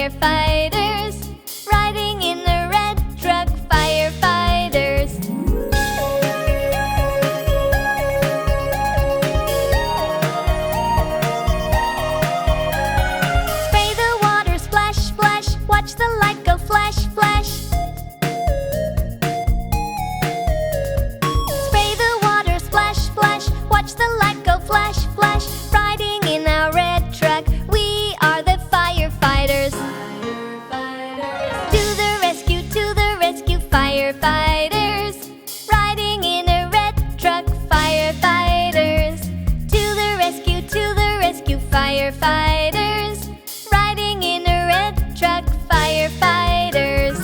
firefighters, riding in a red truck, firefighters. Spray the water, splash, splash, watch the light go flash, flash. Spray the water, splash, splash, watch the light go flash, flash. Riding in a red truck, we are the firefighters. To the rescue, firefighters. Riding in a red truck, firefighters. To the rescue, firefighters. Riding in a red truck, firefighters.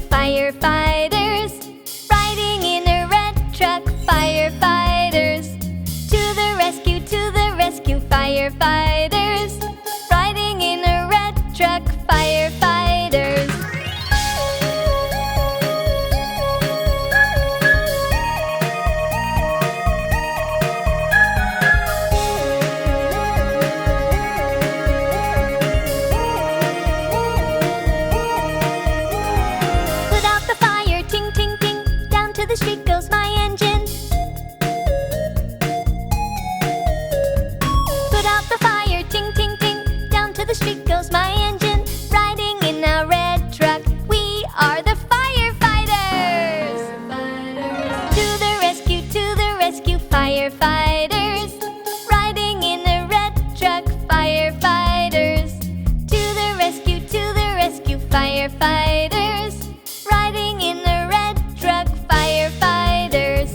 Firefighters, riding in a red truck, firefighters. To the rescue, firefighters. Riding in a red truck, firefighters. The street goes my engine. Put out the fire, ting, ting, ting. Down to the street goes my engine. Riding in a red truck, we are the firefighters. To the rescue, firefighters. Riding in a red truck, firefighters. To the rescue, firefighters. Riding in a red truck, firefighters.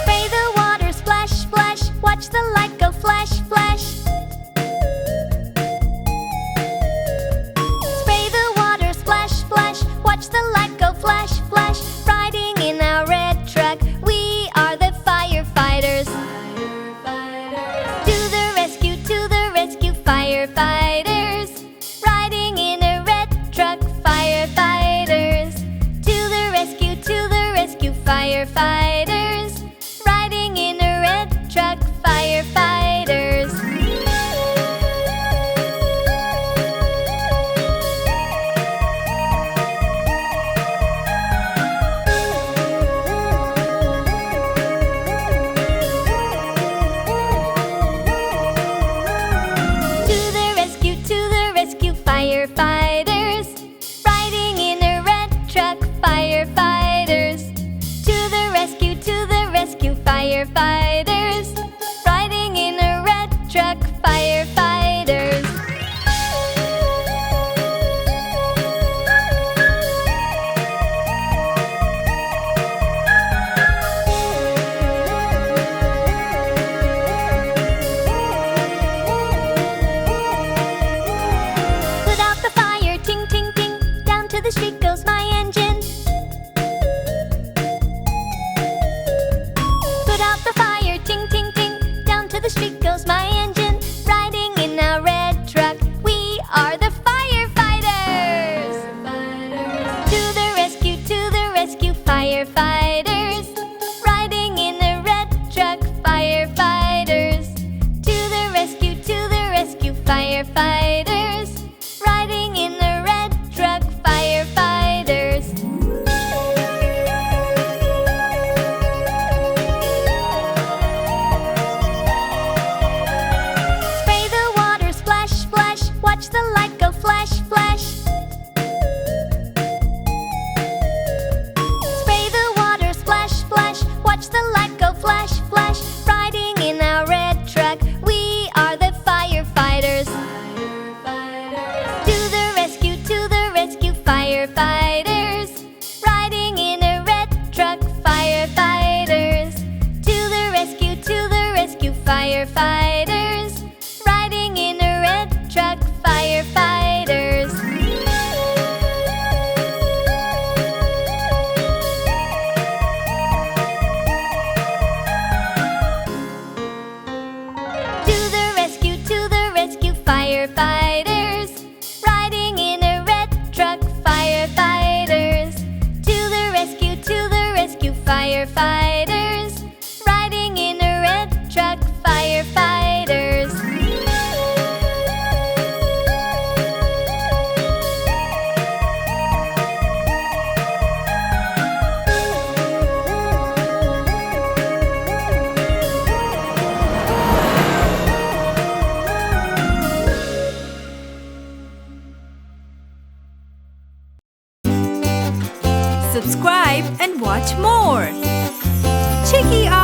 Spray the water, splash, splash, watch the light go flash, flash. Spray the water, splash, splash, watch the light go flash, flash. Riding in a red truck, we are the firefighters. To the rescue, firefighters. Riding in a red truck, firefighters. To the rescue, firefighters. Riding in a red truck, firefighters. Firefighters, riding in a red truck, firefighters. To the rescue, Firefighters, riding in a red truck. Firefighters. Subscribe and watch more. Chiki Art